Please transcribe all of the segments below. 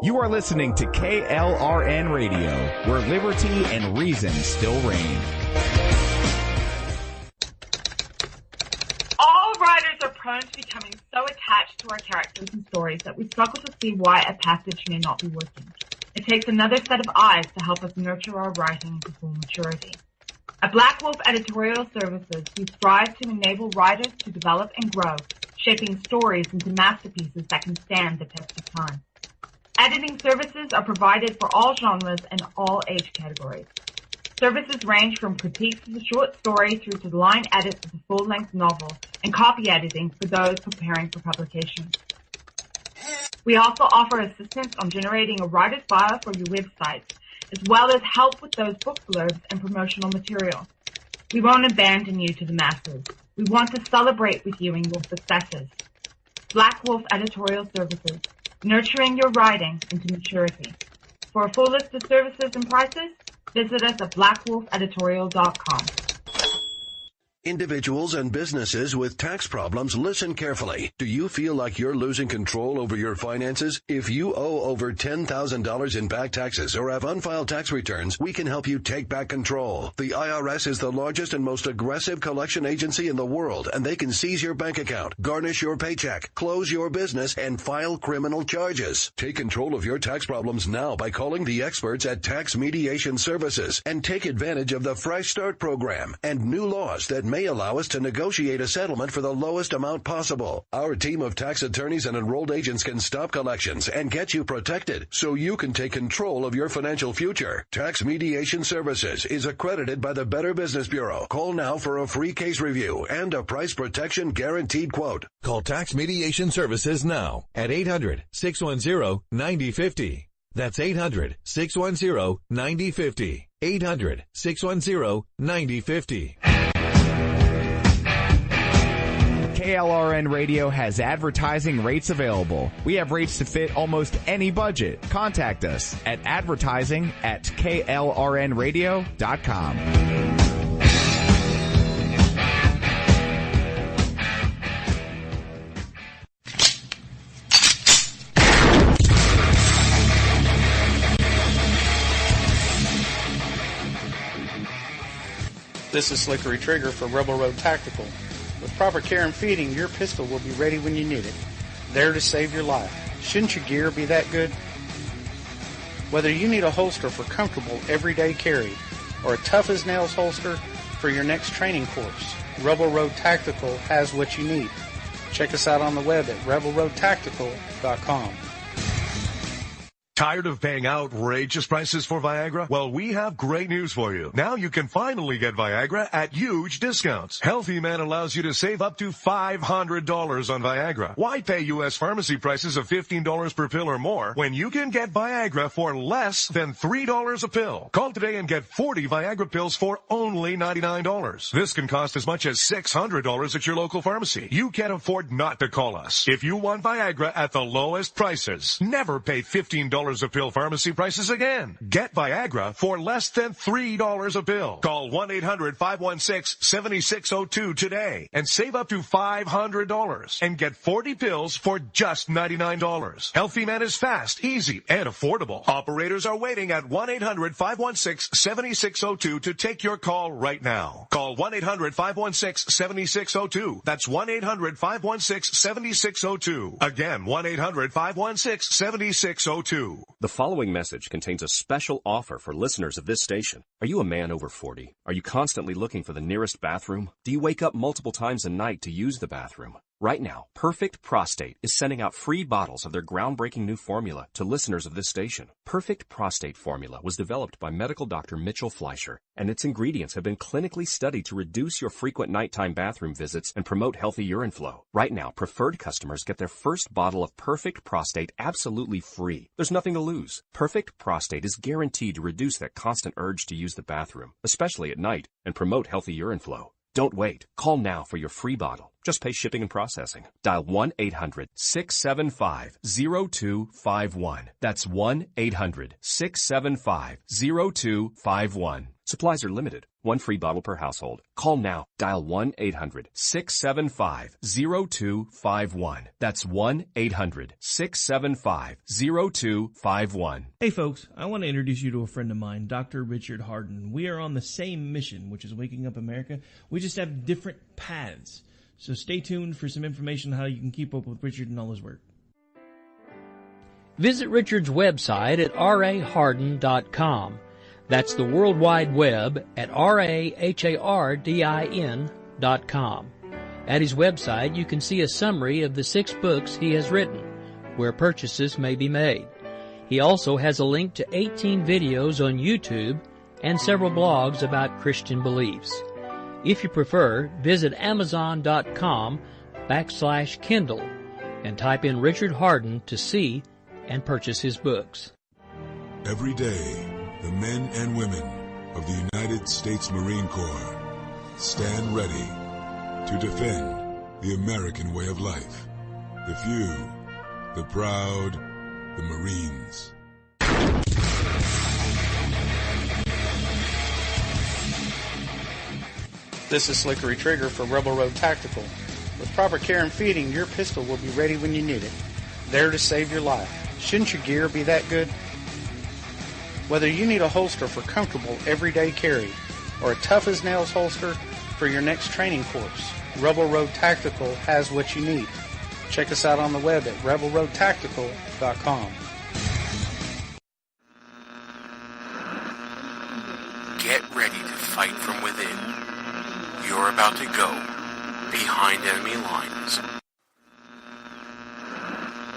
You are listening to KLRN Radio, where liberty and reason still reign. All writers are prone to becoming so attached to our characters and stories that we struggle to see why a passage may not be working. It takes another set of eyes to help us nurture our writing to full maturity. At Black Wolf Editorial Services, we strive to enable writers to develop and grow, shaping stories into masterpieces that can stand the test of time. Editing services are provided for all genres and all age categories. Services range from critiques of the short story through to line edits of the full-length novel and copy editing for those preparing for publication. We also offer assistance on generating a writer's bio for your websites, as well as help with those book blurbs and promotional material. We won't abandon you to the masses. We want to celebrate with you in your successes. Black Wolf Editorial Services, nurturing your writing into maturity. For a full list of services and prices, visit us at blackwolfeditorial.com. Individuals and businesses with tax problems, listen carefully. Do you feel like you're losing control over your finances? If you owe over $10,000 in back taxes or have unfiled tax returns, we can help you take back control. The IRS is the largest and most aggressive collection agency in the world, and they can seize your bank account, garnish your paycheck, close your business, and file criminal charges. Take control of your tax problems now by calling the experts at Tax Mediation Services and take advantage of the Fresh Start program and new laws that may allow us to negotiate a settlement for the lowest amount possible. Our team of tax attorneys and enrolled agents can stop collections and get you protected so you can take control of your financial future. Tax Mediation Services is accredited by the Better Business Bureau. Call now for a free case review and a price protection guaranteed quote. Call Tax Mediation Services now at 800-610-9050. That's 800-610-9050. 800-610-9050. KLRN Radio has advertising rates available. We have rates to fit almost any budget. Contact us at advertising@klrnradio.com. This is Slickery Trigger for Rebel Road Tactical. With proper care and feeding, your pistol will be ready when you need it, there to save your life. Shouldn't your gear be that good? Whether you need a holster for comfortable everyday carry or a tough-as-nails holster for your next training course, Rebel Road Tactical has what you need. Check us out on the web at rebelroadtactical.com. Tired of paying outrageous prices for Viagra? Well, we have great news for you. Now you can finally get Viagra at huge discounts. Healthy Man allows you to save up to $500 on Viagra. Why pay U.S. pharmacy prices of $15 per pill or more when you can get Viagra for less than $3 a pill? Call today and get 40 Viagra pills for only $99. This can cost as much as $600 at your local pharmacy. You can't afford not to call us. If you want Viagra at the lowest prices, never pay $15 a pill pharmacy prices again. Get Viagra for less than $3 a pill. Call 1-800-516-7602 today and save up to $500 and get 40 pills for just $99. Healthy Man is fast, easy, and affordable. Operators are waiting at 1-800-516-7602 to take your call right now. Call 1-800-516-7602. That's 1-800-516-7602. Again, 1-800-516-7602. The following message contains a special offer for listeners of this station. Are you a man over 40? Are you constantly looking for the nearest bathroom? Do you wake up multiple times a night to use the bathroom? Right now, Perfect Prostate is sending out free bottles of their groundbreaking new formula to listeners of this station. Perfect Prostate formula was developed by medical doctor Mitchell Fleischer, and its ingredients have been clinically studied to reduce your frequent nighttime bathroom visits and promote healthy urine flow. Right now, preferred customers get their first bottle of Perfect Prostate absolutely free. There's nothing to lose. Perfect Prostate is guaranteed to reduce that constant urge to use the bathroom, especially at night, and promote healthy urine flow. Don't wait. Call now for your free bottle. Just pay shipping and processing. Dial 1-800-675-0251. That's 1-800-675-0251. Supplies are limited. One free bottle per household. Call now. Dial 1-800-675-0251. That's 1-800-675-0251. Hey folks, I want to introduce you to a friend of mine, Dr. Richard Harden. We are on the same mission, which is waking up America. We just have different paths. So stay tuned for some information on how you can keep up with Richard and all his work. Visit Richard's website at raharden.com. That's the World Wide Web at RAHARDIN.com. At his website, you can see a summary of the 6 books he has written, where purchases may be made. He also has a link to 18 videos on YouTube and several blogs about Christian beliefs. If you prefer, visit Amazon.com/Kindle and type in Richard Harden to see and purchase his books. Every day, the men and women of the United States Marine Corps stand ready to defend the American way of life. The few, the proud, the Marines. This is Slickery Trigger for Rebel Road Tactical. With proper care and feeding, your pistol will be ready when you need it, there to save your life. Shouldn't your gear be that good? Whether you need a holster for comfortable everyday carry or a tough-as-nails holster for your next training course, Rebel Road Tactical has what you need. Check us out on the web at rebelroadtactical.com. Get ready to fight from within. You're about to go behind enemy lines.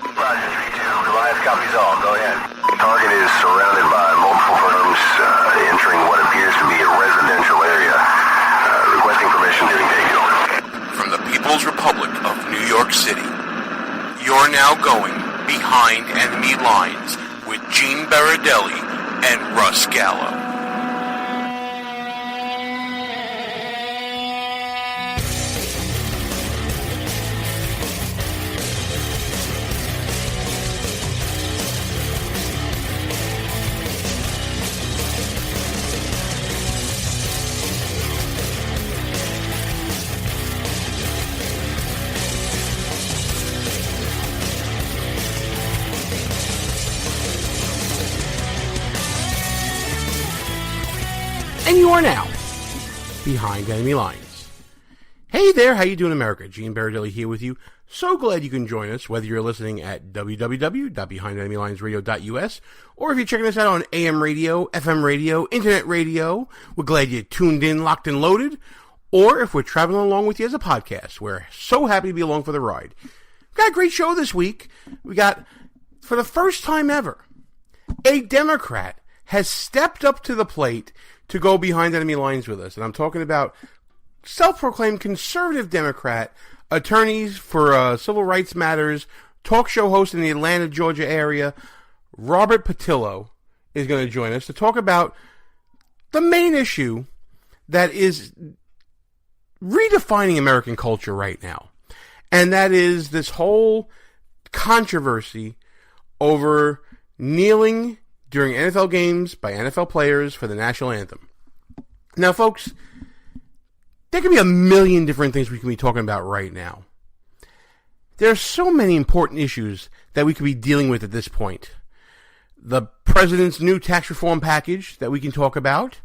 Roger, 3-2. Goliath copies all. Go ahead. Target is surrounded by multiple firms entering what appears to be a residential area. Requesting permission to engage over. From the People's Republic of New York City, you're now going behind enemy lines with Gene Baradelli and Russ Gallo. And you are now behind enemy lines. Hey there, how you doing, America? Gene Baradelli here with you. So glad you can join us, whether you're listening at www.behindenemylinesradio.us or if you're checking us out on AM radio, FM radio, internet radio. We're glad you tuned in, locked and loaded. Or if we're traveling along with you as a podcast, we're so happy to be along for the ride. We've got a great show this week. We got, for the first time ever, a Democrat has stepped up to the plate to go behind enemy lines with us. And I'm talking about self-proclaimed conservative Democrat, attorneys for civil rights matters, talk show host in the Atlanta, Georgia area, Robert Patillo is going to join us to talk about the main issue that is redefining American culture right now. And that is this whole controversy over kneeling during NFL games by NFL players for the national anthem. Now, folks, there can be a million different things we can be talking about right now. There are so many important issues that we could be dealing with at this point. The president's new tax reform package that we can talk about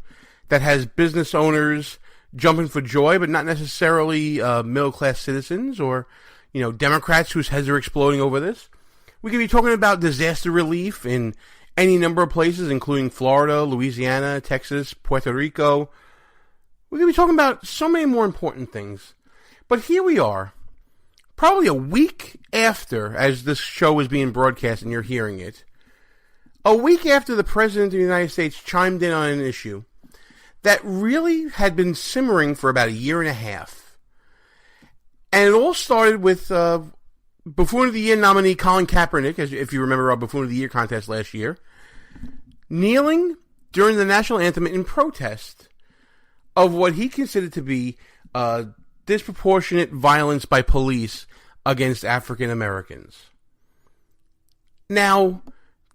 that has business owners jumping for joy, but not necessarily middle-class citizens or, Democrats whose heads are exploding over this. We could be talking about disaster relief in any number of places, including Florida, Louisiana, Texas, Puerto Rico. We're going to be talking about so many more important things. But here we are, probably a week after, as this show is being broadcast and you're hearing it, a week after the President of the United States chimed in on an issue that really had been simmering for about a year and a half. And it all started with Buffoon of the Year nominee Colin Kaepernick, if you remember our Buffoon of the Year contest last year, kneeling during the national anthem in protest of what he considered to be the disproportionate violence by police against African Americans. Now,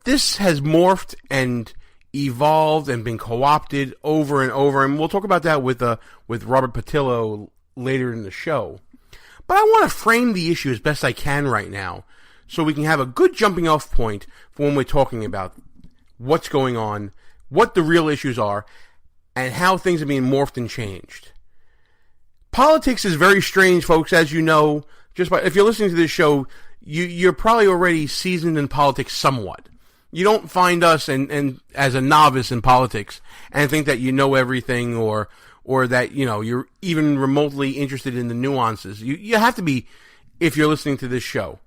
this has morphed and evolved and been co-opted over and over, and we'll talk about that with Robert Patillo later in the show. But I want to frame the issue as best I can right now, so we can have a good jumping off point for when we're talking about what's going on, what the real issues are, and how things are being morphed and changed. Politics is very strange, folks, as you know. If you're listening to this show, you're probably already seasoned in politics somewhat. You don't find us and as a novice in politics and think that you know everything or that, you're even remotely interested in the nuances. You have to be if you're listening to this show.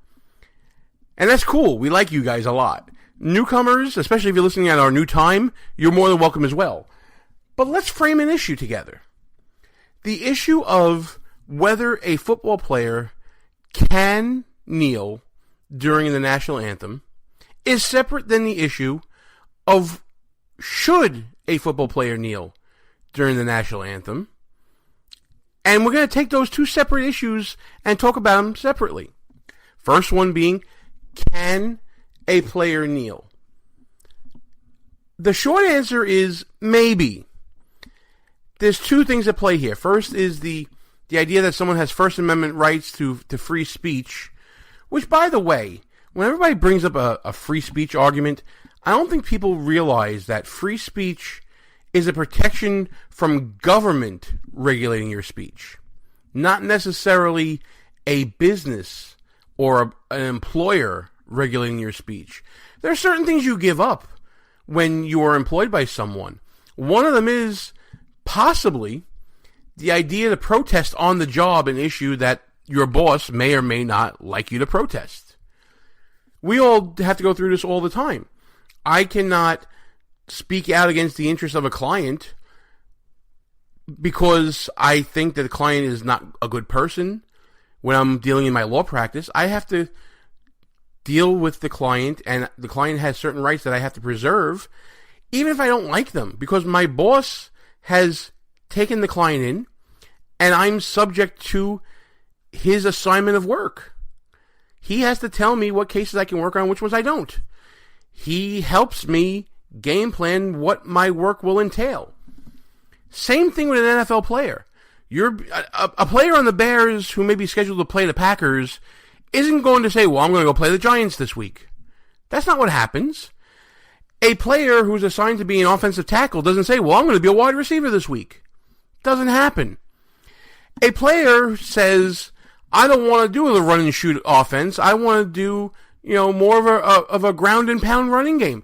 And that's cool. We like you guys a lot. Newcomers, especially if you're listening at our new time, you're more than welcome as well. But let's frame an issue together. The issue of whether a football player can kneel during the national anthem is separate than the issue of should a football player kneel during the national anthem. And we're going to take those two separate issues and talk about them separately. First one being, can a player kneel? The short answer is maybe. There's two things at play here. First is the idea that someone has First Amendment rights to free speech, which, by the way, when everybody brings up a free speech argument, I don't think people realize that free speech is a protection from government regulating your speech, not necessarily a business or an employer regulating your speech. There are certain things you give up when you are employed by someone. One of them is possibly the idea to protest on the job an issue that your boss may or may not like you to protest. We all have to go through this all the time. I cannot speak out against the interests of a client because I think that the client is not a good person. When I'm dealing in my law practice, I have to deal with the client, and the client has certain rights that I have to preserve, even if I don't like them, because my boss has taken the client in, and I'm subject to his assignment of work. He has to tell me what cases I can work on, which ones I don't. He helps me game plan what my work will entail. Same thing with an NFL player. You're a player on the Bears who may be scheduled to play the Packers isn't going to say, well, I'm going to go play the Giants this week. That's not what happens. A player who's assigned to be an offensive tackle doesn't say, well, I'm going to be a wide receiver this week. Doesn't happen. A player says, I don't want to do the run and shoot offense. I want to do, more of a ground and pound running game.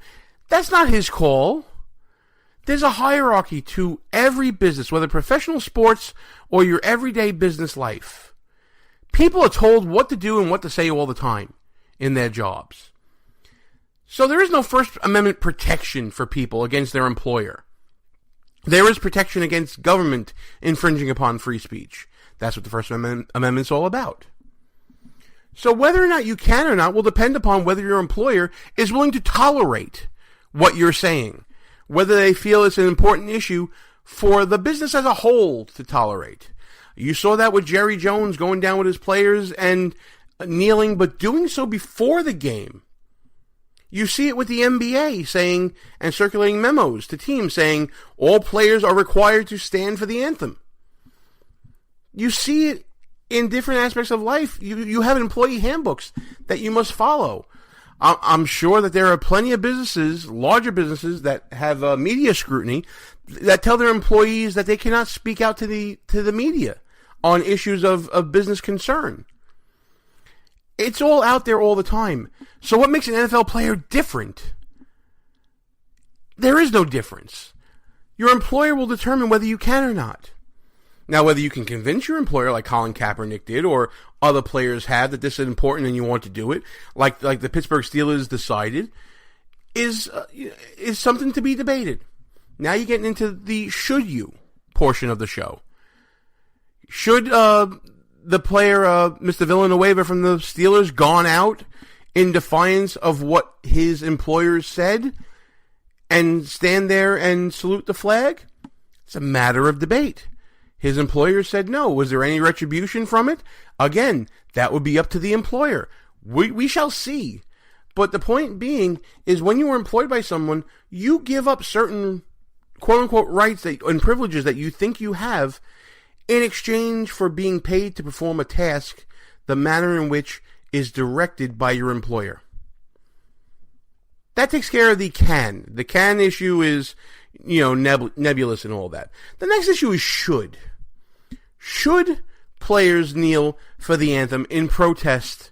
That's not his call. There's a hierarchy to every business, whether professional sports or your everyday business life. People are told what to do and what to say all the time in their jobs. So there is no First Amendment protection for people against their employer. There is protection against government infringing upon free speech. That's what the First Amendment's all about. So whether or not you can or not will depend upon whether your employer is willing to tolerate what you're saying, whether they feel it's an important issue for the business as a whole to tolerate. You saw that with Jerry Jones going down with his players and kneeling, but doing so before the game. You see it with the NBA saying and circulating memos to teams saying all players are required to stand for the anthem. You see it in different aspects of life. You have employee handbooks that you must follow. I'm sure that there are plenty of businesses, larger businesses, that have media scrutiny that tell their employees that they cannot speak out to the media on issues of business concern. It's all out there all the time. So what makes an NFL player different? There is no difference. Your employer will determine whether you can or not. Now, whether you can convince your employer, like Colin Kaepernick did, or other players have, that this is important and you want to do it, like the Pittsburgh Steelers decided, is something to be debated. Now you're getting into the should you portion of the show. Should the player, Mr. Villanueva from the Steelers, gone out in defiance of what his employers said and stand there and salute the flag? It's a matter of debate. His employer said no. Was there any retribution from it? Again, that would be up to the employer. We shall see. But the point being is when you are employed by someone, you give up certain quote-unquote rights and privileges that you think you have in exchange for being paid to perform a task the manner in which is directed by your employer. That takes care of the can. The can issue is, nebulous and all that. The next issue is should. Should players kneel for the anthem in protest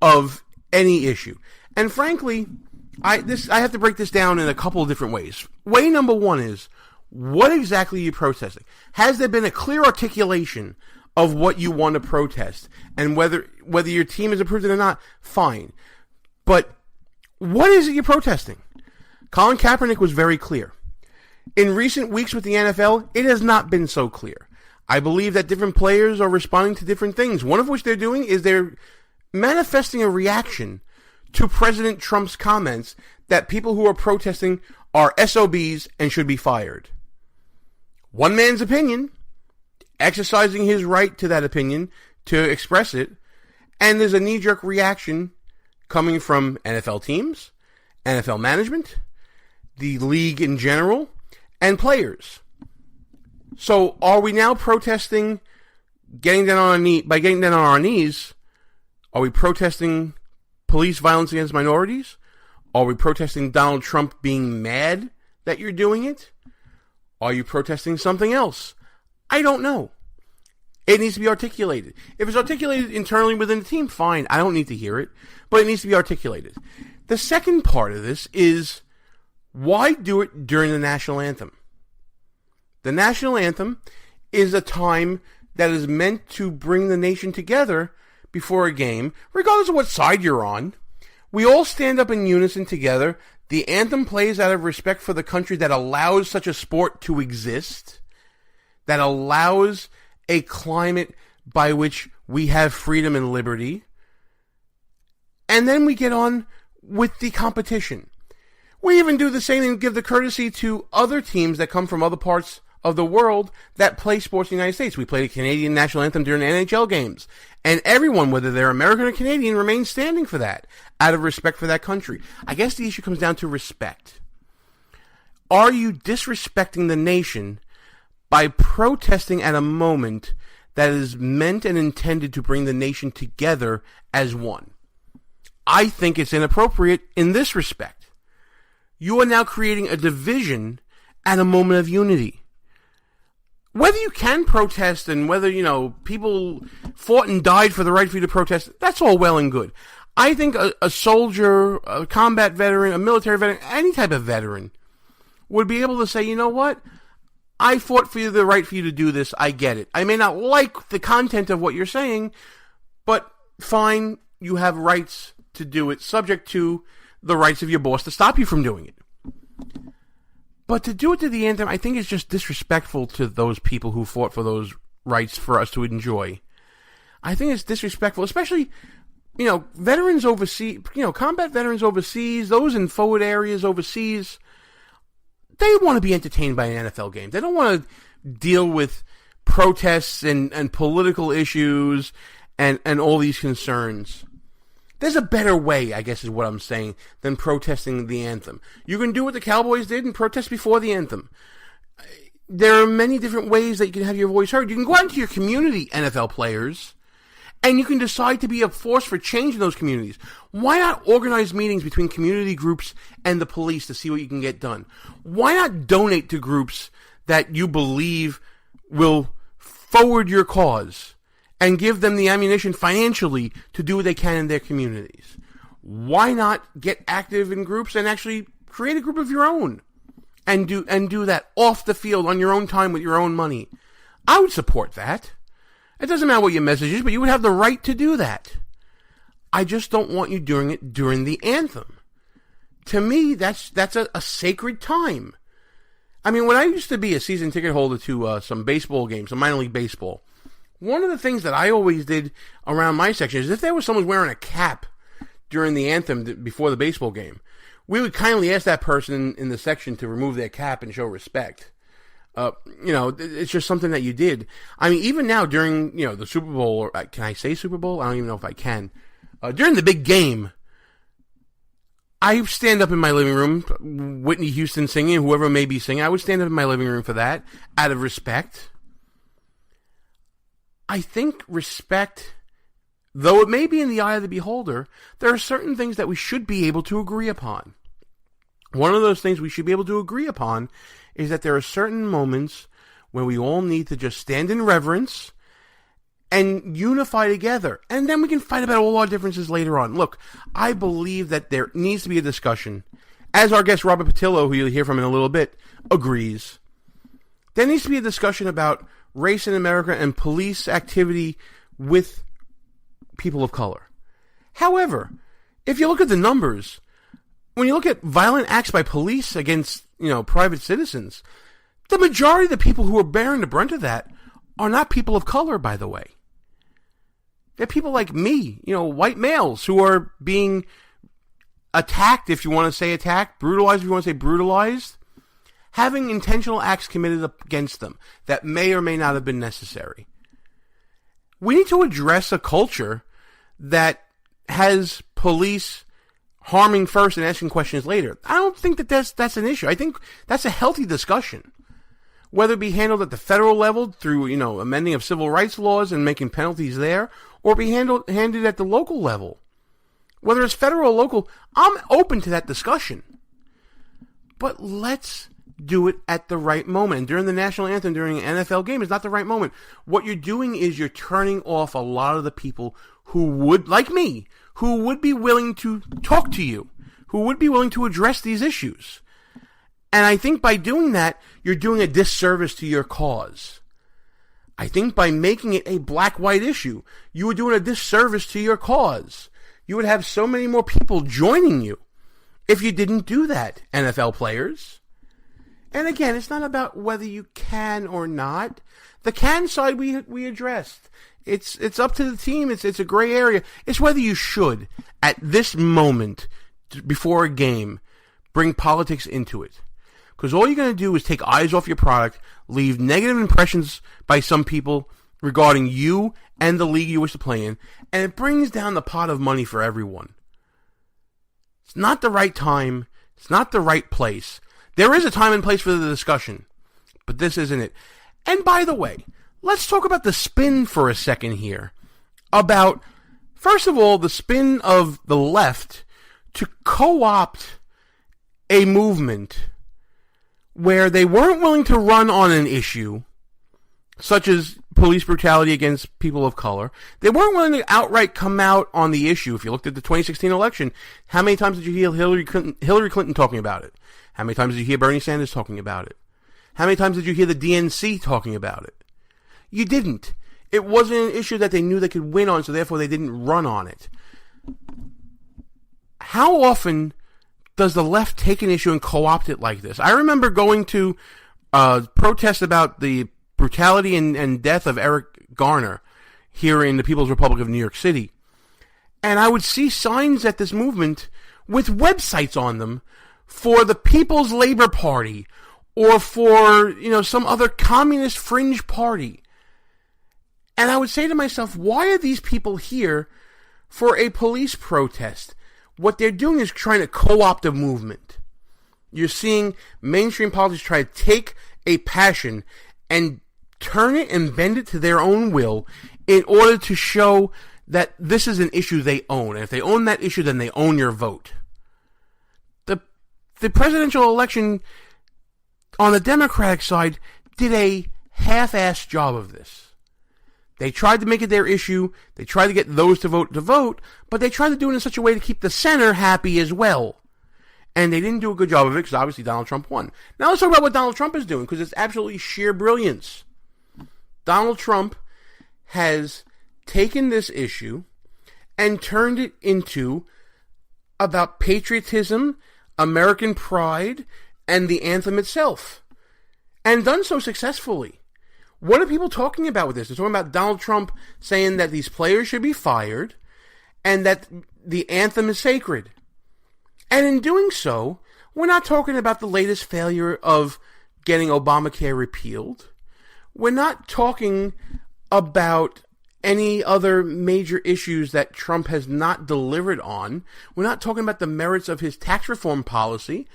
of any issue? And frankly, I have to break this down in a couple of different ways. Way number one is, what exactly are you protesting? Has there been a clear articulation of what you want to protest? And whether your team has approved it or not, fine. But what is it you're protesting? Colin Kaepernick was very clear. In recent weeks with the NFL, it has not been so clear. I believe that different players are responding to different things. One of which they're doing is they're manifesting a reaction to President Trump's comments that people who are protesting are SOBs and should be fired. One man's opinion, exercising his right to that opinion, to express it, and there's a knee-jerk reaction coming from NFL teams, NFL management, the league in general, and players. So are we now protesting getting down on our knees? Are we protesting police violence against minorities? Are we protesting Donald Trump being mad that you're doing it? Are you protesting something else? I don't know. It needs to be articulated. If it's articulated internally within the team, fine. I don't need to hear it. But it needs to be articulated. The second part of this is, why do it during the national anthem? The national anthem is a time that is meant to bring the nation together before a game, regardless of what side you're on. We all stand up in unison together. The anthem plays out of respect for the country that allows such a sport to exist, that allows a climate by which we have freedom and liberty. And then we get on with the competition. We even do the same and give the courtesy to other teams that come from other parts of the world that play sports in the United States. We play the Canadian national anthem during the NHL games. And everyone, whether they're American or Canadian, remains standing for that, out of respect for that country. I guess the issue comes down to respect. Are you disrespecting the nation by protesting at a moment that is meant and intended to bring the nation together as one? I think it's inappropriate in this respect. You are now creating a division at a moment of unity. Whether you can protest and whether, people fought and died for the right for you to protest, that's all well and good. I think a soldier, a combat veteran, a military veteran, any type of veteran would be able to say, you know what? I fought for the right for you to do this. I get it. I may not like the content of what you're saying, but fine, you have rights to do it, subject to the rights of your boss to stop you from doing it. But to do it to the anthem, I think is just disrespectful to those people who fought for those rights for us to enjoy. I think it's disrespectful, especially, veterans overseas, combat veterans overseas, those in forward areas overseas, they want to be entertained by an NFL game. They don't want to deal with protests and political issues and all these concerns. There's a better way, I guess is what I'm saying, than protesting the anthem. You can do what the Cowboys did and protest before the anthem. There are many different ways that you can have your voice heard. You can go out into your community, NFL players, and you can decide to be a force for change in those communities. Why not organize meetings between community groups and the police to see what you can get done? Why not donate to groups that you believe will forward your cause and give them the ammunition financially to do what they can in their communities? Why not get active in groups and actually create a group of your own and do that off the field on your own time with your own money? I would support that. It doesn't matter what your message is, but you would have the right to do that. I just don't want you doing it during the anthem. To me, that's a sacred time. I mean, when I used to be a season ticket holder to some baseball games, some minor league baseball, one of the things that I always did around my section is if there was someone wearing a cap during the anthem before the baseball game, we would kindly ask that person in the section to remove their cap and show respect. It's just something that you did. I mean, even now during, the Super Bowl, or can I say Super Bowl? I don't even know if I can. During the big game, I stand up in my living room, Whitney Houston singing, whoever may be singing. I would stand up in my living room for that, out of respect. I think respect, though it may be in the eye of the beholder, there are certain things that we should be able to agree upon. One of those things we should be able to agree upon is that there are certain moments when we all need to just stand in reverence and unify together. And then we can fight about all our differences later on. Look, I believe that there needs to be a discussion. As our guest Robert Patillo, who you'll hear from in a little bit, agrees. There needs to be a discussion about race in America and police activity with people of color. However, if you look at the numbers, when you look at violent acts by police against, private citizens, the majority of the people who are bearing the brunt of that are not people of color, by the way. They're people like me, white males who are being attacked, if you want to say attacked, brutalized, if you want to say brutalized, having intentional acts committed against them that may or may not have been necessary. We need to address a culture that has police harming first and asking questions later. I don't think that that's an issue. I think that's a healthy discussion. Whether it be handled at the federal level through, amending of civil rights laws and making penalties there, or be handled at the local level. Whether it's federal or local, I'm open to that discussion. But let's do it at the right moment. And during the national anthem, during an NFL game, is not the right moment. What you're doing is you're turning off a lot of the people who would, like me, who would be willing to talk to you, who would be willing to address these issues. And I think by doing that, you're doing a disservice to your cause. I think by making it a black-white issue, you are doing a disservice to your cause. You would have so many more people joining you if you didn't do that, NFL players. And again, it's not about whether you can or not. The can side we addressed. It's up to the team. It's a gray area. It's whether you should, at this moment, before a game, bring politics into it. Because all you're going to do is take eyes off your product, leave negative impressions by some people regarding you and the league you wish to play in, and it brings down the pot of money for everyone. It's not the right time. It's not the right place. There is a time and place for the discussion, but this isn't it. And by the way, let's talk about the spin for a second here. About, first of all, the spin of the left to co-opt a movement where they weren't willing to run on an issue, such as police brutality against people of color. They weren't willing to outright come out on the issue. If you looked at the 2016 election, how many times did you hear Hillary Clinton talking about it? How many times did you hear Bernie Sanders talking about it? How many times did you hear the DNC talking about it? You didn't. It wasn't an issue that they knew they could win on, so therefore they didn't run on it. How often does the left take an issue and co-opt it like this? I remember going to protests about the brutality and death of Eric Garner here in the People's Republic of New York City. And I would see signs at this movement with websites on them for the People's Labor Party or for, some other communist fringe party. And I would say to myself, why are these people here for a police protest? What they're doing is trying to co-opt a movement. You're seeing mainstream politics try to take a passion and turn it and bend it to their own will in order to show that this is an issue they own. And if they own that issue, then they own your vote. The presidential election on the Democratic side did a half-assed job of this. They tried to make it their issue. They tried to get those to vote, but they tried to do it in such a way to keep the center happy as well. And they didn't do a good job of it because obviously Donald Trump won. Now let's talk about what Donald Trump is doing because it's absolutely sheer brilliance. Donald Trump has taken this issue and turned it into about patriotism, American pride, and the anthem itself. And done so successfully. What are people talking about with this? They're talking about Donald Trump saying that these players should be fired and that the anthem is sacred. And in doing so, we're not talking about the latest failure of getting Obamacare repealed. We're not talking about any other major issues that Trump has not delivered on. We're not talking about the merits of his tax reform policy.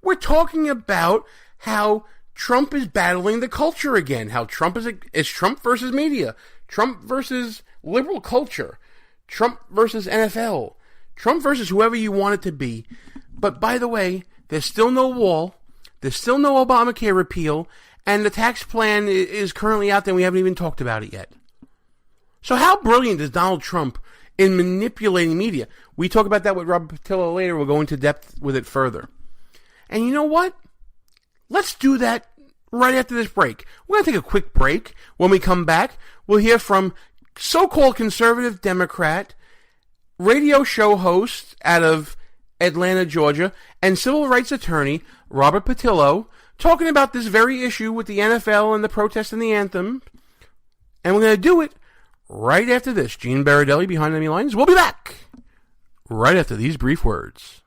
We're talking about how Trump is battling the culture again. How Trump is Trump versus media, Trump versus liberal culture, Trump versus NFL, Trump versus whoever you want it to be. But by the way, there's still no wall. There's still no Obamacare repeal. And the tax plan is currently out there and we haven't even talked about it yet. So how brilliant is Donald Trump in manipulating media? We talk about that with Robert Patillo later. We'll go into depth with it further. And you know what? Let's do that right after this break. We're going to take a quick break. When we come back, we'll hear from so-called conservative Democrat, radio show host out of Atlanta, Georgia, and civil rights attorney Robert Patillo, talking about this very issue with the NFL and the protest and the anthem. And we're going to do it right after this. Gene Baradelli, Behind Enemy Lines. We'll be back right after these brief words.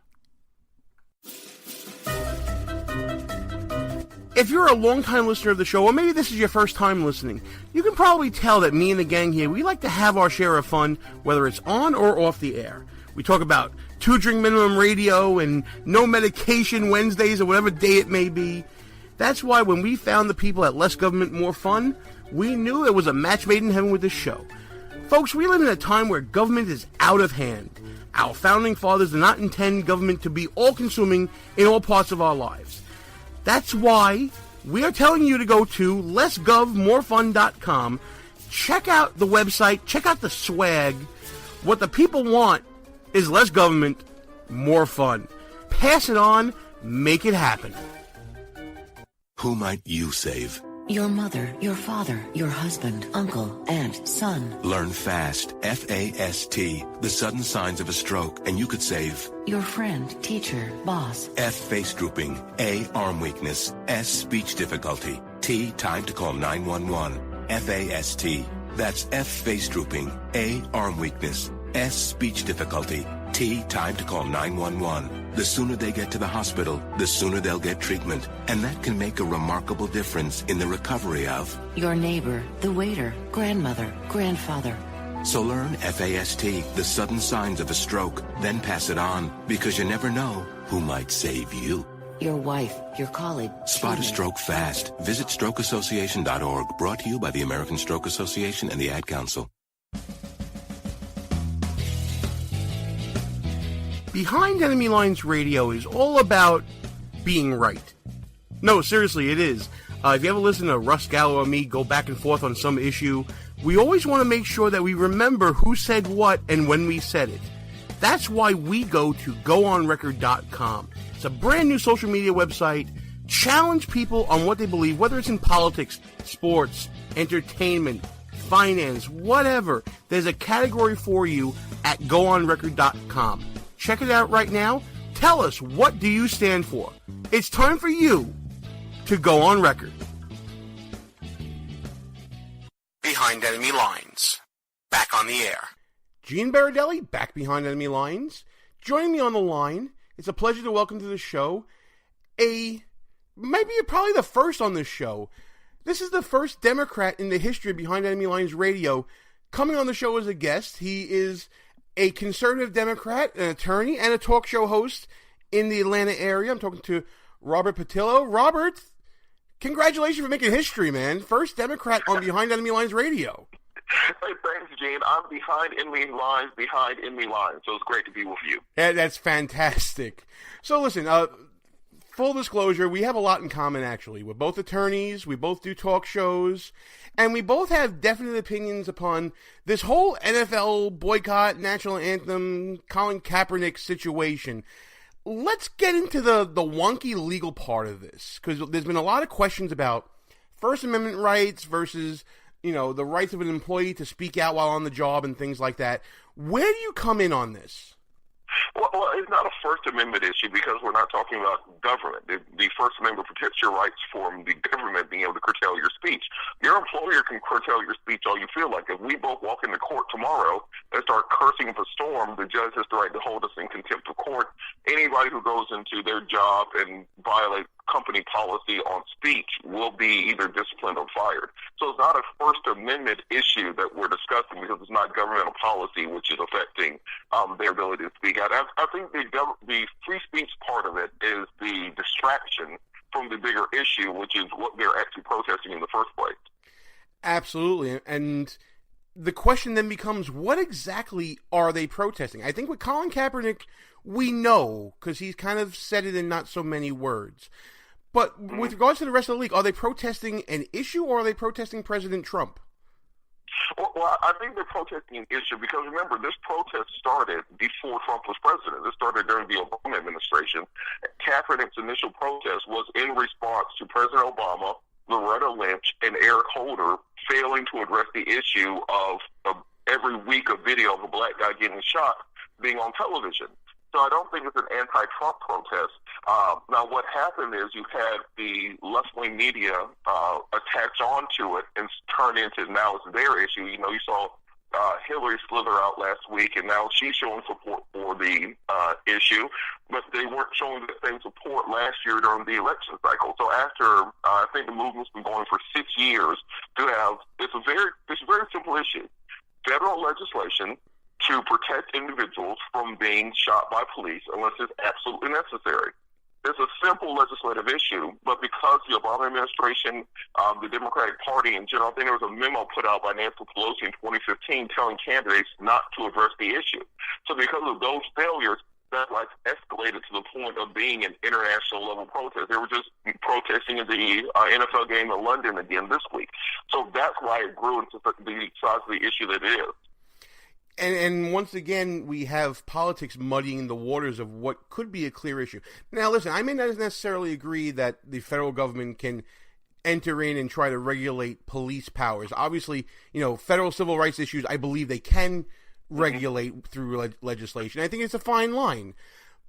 If you're a long-time listener of the show, or maybe this is your first time listening, you can probably tell that me and the gang here, we like to have our share of fun, whether it's on or off the air. We talk about 2-drink minimum radio and no medication Wednesdays or whatever day it may be. That's why when we found the people at Less Government, More Fun, we knew it was a match made in heaven with this show. Folks, we live in a time where government is out of hand. Our founding fathers did not intend government to be all-consuming in all parts of our lives. That's why we are telling you to go to lessgovmorefun.com, check out the website, check out the swag. What the people want is less government, more fun. Pass it on, make it happen. Who might you save? Your mother, your father, your husband, uncle, aunt, son. Learn FAST, F-A-S-T, the sudden signs of a stroke, and you could save. Your friend, teacher, boss. F, face drooping. A, arm weakness. S, speech difficulty. T, time to call 911. F-A-S-T. That's F, face drooping. A, arm weakness. S, speech difficulty. T, time to call 911. The sooner they get to the hospital, the sooner they'll get treatment. And that can make a remarkable difference in the recovery of your neighbor, the waiter, grandmother, grandfather. So learn FAST, the sudden signs of a stroke, then pass it on, because you never know who might save you. Your wife, your colleague. Spot a stroke fast. Visit strokeassociation.org. Brought to you by the American Stroke Association and the Ad Council. Behind Enemy Lines Radio is all about being right. No, seriously, it is. If you ever listen to Russ Gallo or me go back and forth on some issue, we always want to make sure that we remember who said what and when we said it. That's why we go to GoOnRecord.com. It's a brand new social media website. Challenge people on what they believe, whether it's in politics, sports, entertainment, finance, whatever. There's a category for you at GoOnRecord.com. Check it out right now. Tell us, what do you stand for? It's time for you to go on record. Behind Enemy Lines. Back on the air. Gene Baradelli, back behind Enemy Lines. Joining me on the line, it's a pleasure to welcome to the show probably the first on this show. This is the first Democrat in the history of Behind Enemy Lines Radio coming on the show as a guest. He is a conservative Democrat, an attorney, and a talk show host in the Atlanta area. I'm talking to Robert Patillo. Robert, congratulations for making history, man. First Democrat on Behind Enemy Lines Radio. Hey, thanks, Gene. I'm behind enemy lines, so it's great to be with you. Yeah, that's fantastic. So listen, full disclosure, we have a lot in common, actually. We're both attorneys, we both do talk shows, and we both have definite opinions upon this whole NFL boycott, national anthem, Colin Kaepernick situation. Let's get into the wonky legal part of this, because there's been a lot of questions about First Amendment rights versus, the rights of an employee to speak out while on the job and things like that. Where do you come in on this? Well, it's not a First Amendment issue because we're not talking about government. The First Amendment protects your rights from the government being able to curtail your speech. Your employer can curtail your speech all you feel like. If we both walk into court tomorrow and start cursing up a storm, the judge has the right to hold us in contempt of court. Anybody who goes into their job and violate company policy on speech will be either disciplined or fired. So it's not a First Amendment issue that we're discussing because it's not governmental policy which is affecting their ability to speak out. I think the free speech part of it is the distraction from the bigger issue, which is what they're actually protesting in the first place. Absolutely. And the question then becomes, what exactly are they protesting? I think with Colin Kaepernick, we know, because he's kind of said it in not so many words. But with regards to the rest of the league, are they protesting an issue or are they protesting President Trump? Well, I think they're protesting an issue because, remember, this protest started before Trump was president. This started during the Obama administration. Kaepernick's initial protest was in response to President Obama, Loretta Lynch, and Eric Holder failing to address the issue of every week a video of a black guy getting shot being on television. So I don't think it's an anti-Trump protest. Now, what happened is you had the left-wing media attach onto it and turn into now it's their issue. You know, you saw Hillary slither out last week, and now she's showing support for the issue, but they weren't showing the same support last year during the election cycle. So after, I think the movement's been going for 6 years to have, it's a very simple issue. Federal legislation to protect individuals from being shot by police unless it's absolutely necessary. It's a simple legislative issue, but because the Obama administration, the Democratic Party in general, I think there was a memo put out by Nancy Pelosi in 2015 telling candidates not to address the issue. So because of those failures, that like escalated to the point of being an international level protest. They were just protesting at the NFL game in London again this week. So that's why it grew into the size of the issue that it is. And once again, we have politics muddying the waters of what could be a clear issue. Now, listen, I may not necessarily agree that the federal government can enter in and try to regulate police powers. Obviously, you know, federal civil rights issues, I believe they can regulate through legislation. I think it's a fine line.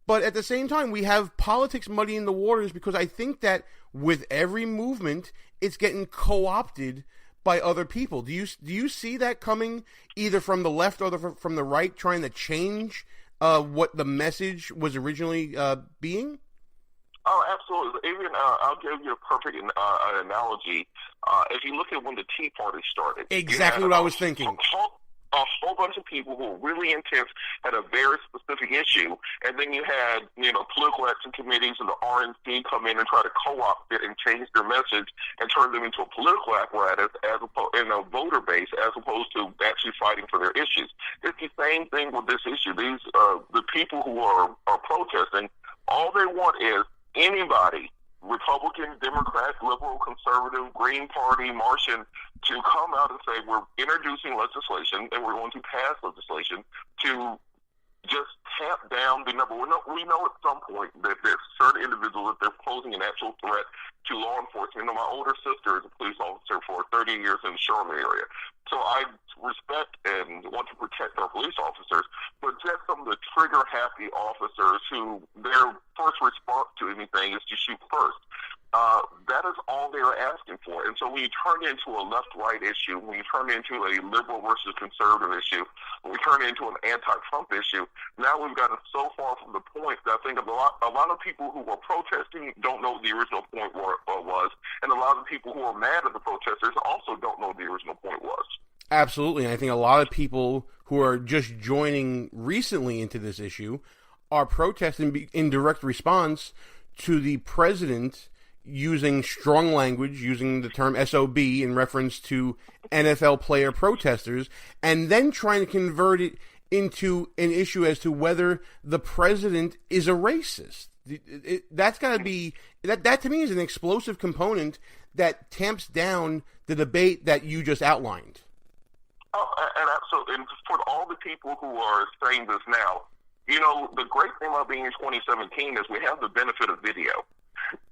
But at the same time, we have politics muddying the waters because I think that with every movement, it's getting co-opted by other people. Do you see that coming either from the left or from the right, trying to change what the message was originally being? Oh, absolutely. Even I'll give you a perfect analogy. If you look at when the Tea Party started, exactly what I was thinking. A whole bunch of people who were really intense had a very specific issue, and then you had, you know, political action committees and the RNC come in and try to co-opt it and change their message and turn them into a political apparatus in a voter base as opposed to actually fighting for their issues. It's the same thing with this issue. These the people who are protesting, all they want is anybody, Republican, Democrat, liberal, conservative, Green Party, Martian, to come out and say we're introducing legislation and we're going to pass legislation to just tamp down the number. We know at some point that there's certain individuals that they're posing an actual threat to law enforcement. You know, my older sister is a police officer for 30 years in the Charlotte area. So I respect and want to protect our police officers, but just some of the trigger-happy officers who their first response to anything is to shoot first. That is all they're asking for. And so when you turn it into a left-right issue, when you turn it into a liberal versus conservative issue, when we turn it into an anti-Trump issue, now we've gotten so far from the point that I think a lot of people who were protesting don't know what the original point was, and a lot of people who are mad at the protesters also don't know what the original point was. Absolutely. I think a lot of people who are just joining recently into this issue are protesting in direct response to the president using strong language, using the term SOB in reference to NFL player protesters, and then trying to convert it into an issue as to whether the president is a racist. That's got to be, that to me is an explosive component that tamps down the debate that you just outlined. Oh, and absolutely. And for all the people who are saying this now, you know, the great thing about being in 2017 is we have the benefit of video.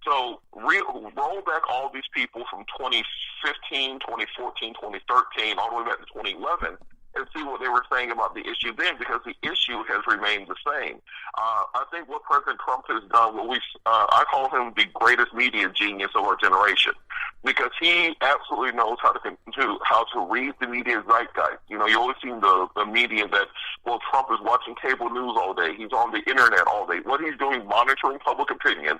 So roll back all these people from 2015, 2014, 2013, all the way back to 2011, and see what they were saying about the issue then, because the issue has remained the same. I think what President Trump has done, I call him the greatest media genius of our generation, because he absolutely knows how to read the media zeitgeist. You know, you always see the media that, well, Trump is watching cable news all day. He's on the internet all day. What he's doing, monitoring public opinion,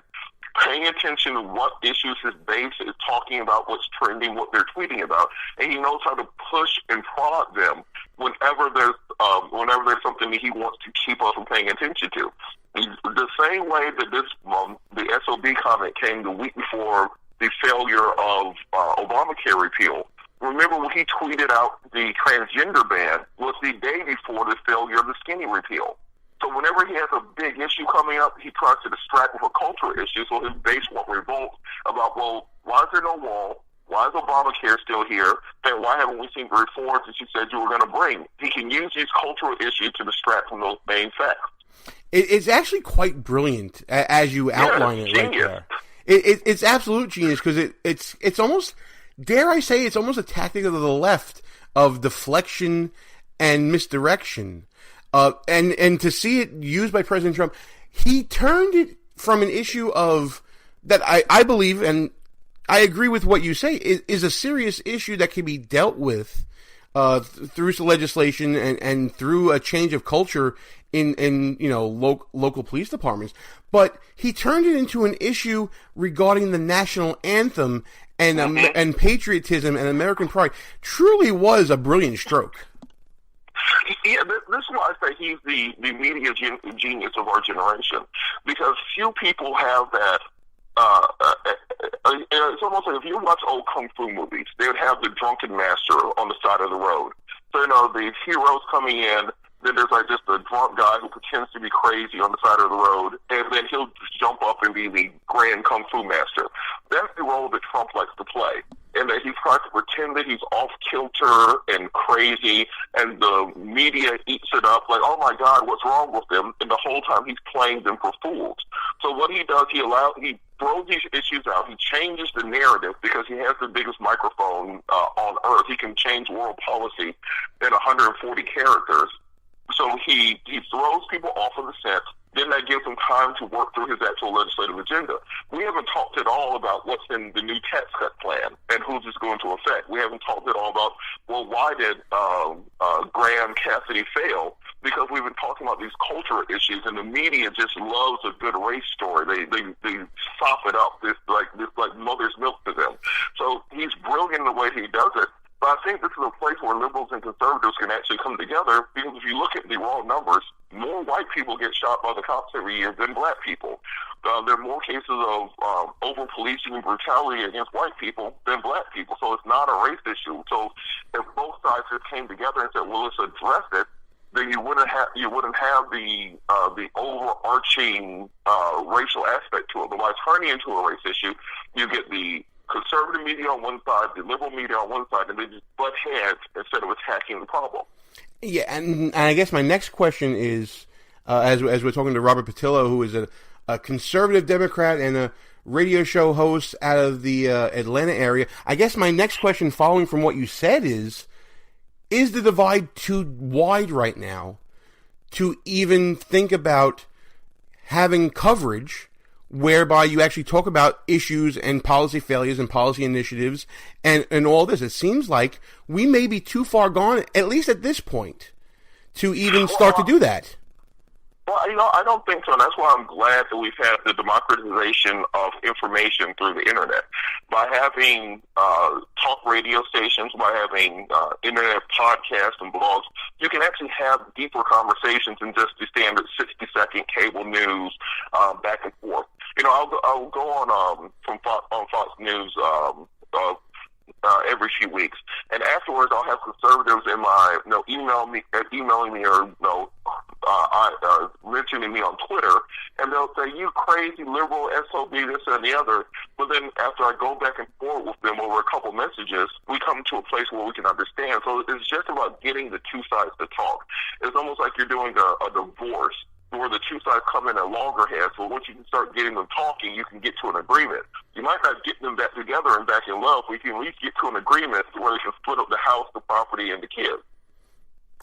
paying attention to what issues his base is talking about, what's trending, what they're tweeting about, and he knows how to push and prod them whenever there's something that he wants to keep us from paying attention to. The same way that the SOB comment came the week before the failure of Obamacare repeal. Remember when he tweeted out the transgender ban was the day before the failure of the skinny repeal. So whenever he has a big issue coming up, he tries to distract with a cultural issue so his base won't revolt about, well, why is there no wall? Why is Obamacare still here? And why haven't we seen the reforms that you said you were going to bring? He can use these cultural issues to distract from those main facts. It's actually quite brilliant as you outline it right there. It's absolute genius because it's almost, dare I say, it's almost a tactic of the left of deflection and misdirection. And to see it used by President Trump, he turned it from an issue of that I believe, and I agree with what you say, is a serious issue that can be dealt with through some legislation and through a change of culture in local police departments. But he turned it into an issue regarding the national anthem and patriotism and American pride. Truly was a brilliant stroke. Yeah, this is why I say he's the media genius of our generation, because few people have that. It's almost like if you watch old kung fu movies, they would have the drunken master on the side of the road. So, the heroes coming in, then there's like just a drunk guy who pretends to be crazy on the side of the road, and then he'll just jump up and be the grand kung fu master. That's the role that Trump likes to play. And that he tries to pretend that he's off kilter and crazy, and the media eats it up like, oh my God, what's wrong with them? And the whole time he's playing them for fools. So what he does, he throws these issues out. He changes the narrative because he has the biggest microphone on earth. He can change world policy in 140 characters. So he throws people off of the scent. Then that gives him time to work through his actual legislative agenda. We haven't talked at all about what's in the new tax cut plan and who's this going to affect. We haven't talked at all about, well, why did Graham Cassidy fail? Because we've been talking about these cultural issues, and the media just loves a good race story. They sop it up, this like mother's milk to them. So he's brilliant in the way he does it. But I think this is a place where liberals and conservatives can actually come together, because if you look at the raw numbers, more white people get shot by the cops every year than black people. There are more cases of over-policing and brutality against white people than black people. So it's not a race issue. So if both sides just came together and said, well, let's address it, then you wouldn't have the overarching racial aspect to it. But by turning into a race issue, you get the conservative media on one side, the liberal media on one side, and they just butt heads instead of attacking the problem. Yeah, and I guess my next question is, as we're talking to Robert Patillo, who is a conservative Democrat and a radio show host out of the Atlanta area, I guess my next question following from what you said is the divide too wide right now to even think about having coverage whereby you actually talk about issues and policy failures and policy initiatives and all this? It seems like we may be too far gone, at least at this point, to even start to do that. Well, I don't think so, and that's why I'm glad that we've had the democratization of information through the internet. By having talk radio stations, by having internet podcasts and blogs, you can actually have deeper conversations than just the standard 60-second cable news back and forth. I'll go on Fox News every few weeks, and afterwards I'll have conservatives in my emailing me or mentioning me on Twitter, and they'll say, you crazy liberal SOB, this and the other. But then after I go back and forth with them over a couple messages, we come to a place where we can understand. So it's just about getting the two sides to talk. It's almost like you're doing a divorce where the two sides come in at loggerheads. So once you can start getting them talking, you can get to an agreement. You might not get them back together and back in love, but you can at least get to an agreement where they can split up the house, the property, and the kids.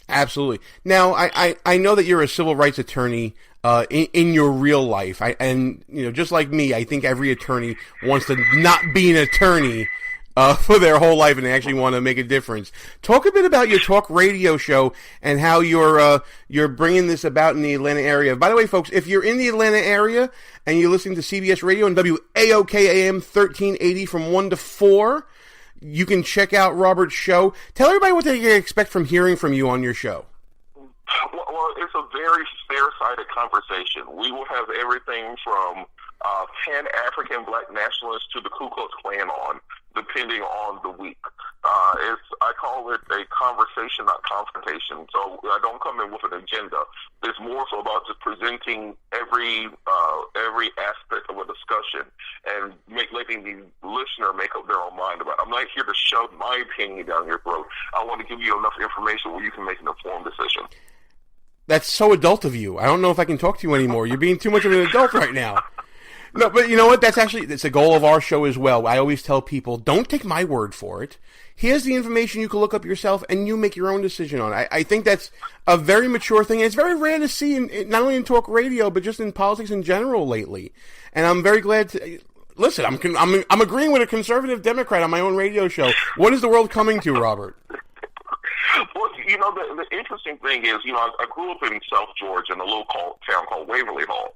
Absolutely. Now, I know that you're a civil rights attorney in your real life, and just like me, I think every attorney wants to not be an attorney for their whole life, and they actually want to make a difference. Talk a bit about your talk radio show and how you're bringing this about in the Atlanta area. By the way, folks, if you're in the Atlanta area and you're listening to CBS Radio and WAOK AM 1380 from 1 to 4, you can check out Robert's show. Tell everybody what they can expect from hearing from you on your show. Well, it's a very fair-sided conversation. We will have everything from Pan-African black nationalists to the Ku Klux Klan on, depending on the week. I call it a conversation, not confrontation. So I don't come in with an agenda. It's more so about just presenting every aspect of a discussion and letting the listener make up their own mind about it. I'm not here to shove my opinion down your throat. I want to give you enough information where you can make an informed decision. That's so adult of you. I don't know if I can talk to you anymore. You're being too much of an adult right now. No, but you know what? That's a goal of our show as well. I always tell people, don't take my word for it. Here's the information you can look up yourself, and you make your own decision on it. I think that's a very mature thing. And it's very rare to see, not only in talk radio, but just in politics in general lately. And I'm very glad to... Listen, I'm agreeing with a conservative Democrat on my own radio show. What is the world coming to, Robert? Well, you know, the interesting thing is, you know, I grew up in South Georgia in a little town called Waverly Hall.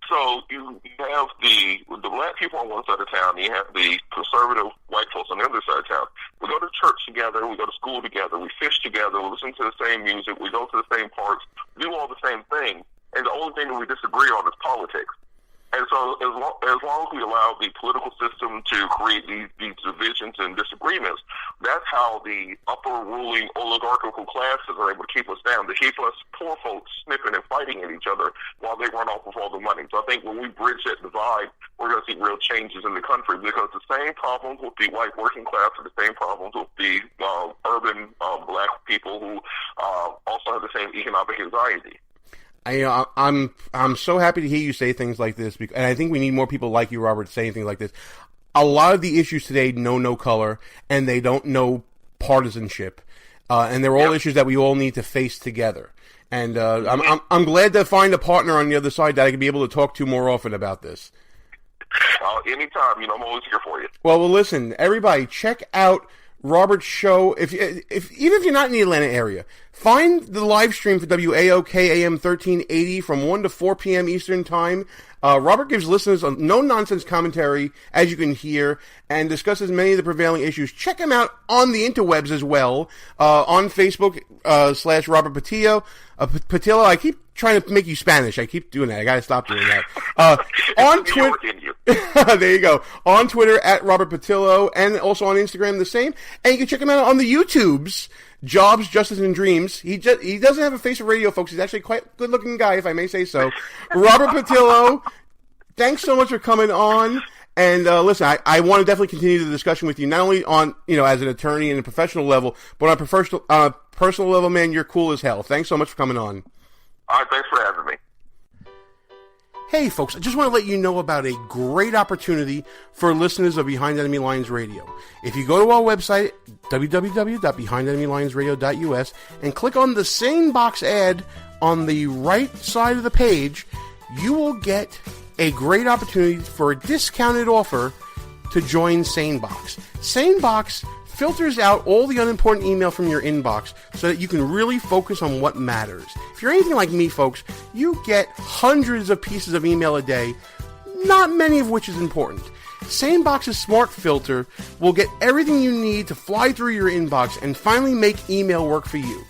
So you have the black people on one side of town, you have the conservative white folks on the other side of town. We go to church together, we go to school together, we fish together, we listen to the same music, we go to the same parks, do all the same thing, and the only thing that we disagree on is politics. And so as long as we allow the political system to create these divisions and disagreements, that's how the upper ruling oligarchical classes are able to keep us down, to keep us poor folks snipping and fighting at each other while they run off with all the money. So I think when we bridge that divide, we're going to see real changes in the country, because the same problems with the white working class are the same problems with the urban black people who also have the same economic anxiety. I'm so happy to hear you say things like this, and I think we need more people like you, Robert, saying things like this. A lot of the issues today know no color, and they don't know partisanship, and they're all issues that we all need to face together. And I'm glad to find a partner on the other side that I can be able to talk to more often about this. Anytime, you know, I'm always here for you. Well, listen, everybody, check out Robert's show. Even if you're not in the Atlanta area, find the live stream for WAOK AM 1380 from 1 to 4 p.m. Eastern Time. Robert gives listeners a no-nonsense commentary, as you can hear, and discusses many of the prevailing issues. Check him out on the interwebs as well, on Facebook, / Robert Patillo. Patillo, I keep trying to make you Spanish. I keep doing that. I gotta stop doing that. On Twitter, there you go. On Twitter, at Robert Patillo, and also on Instagram, the same. And you can check him out on the YouTubes. Jobs, Justice, and Dreams. He doesn't have a face for radio, folks. He's actually quite a good-looking guy, if I may say so. Robert Patillo, thanks so much for coming on. And listen, I want to definitely continue the discussion with you, not only on, you know, as an attorney and a professional level, but on a personal level, man. You're cool as hell. Thanks so much for coming on. All right, thanks for having me. Hey folks, I just want to let you know about a great opportunity for listeners of Behind Enemy Lines Radio. If you go to our website, www.behindenemylinesradio.us, and click on the SaneBox ad on the right side of the page, you will get a great opportunity for a discounted offer to join SaneBox. SaneBox filters out all the unimportant email from your inbox so that you can really focus on what matters. If you're anything like me, folks, you get hundreds of pieces of email a day, not many of which is important. SaneBox's smart filter will get everything you need to fly through your inbox and finally make email work for you.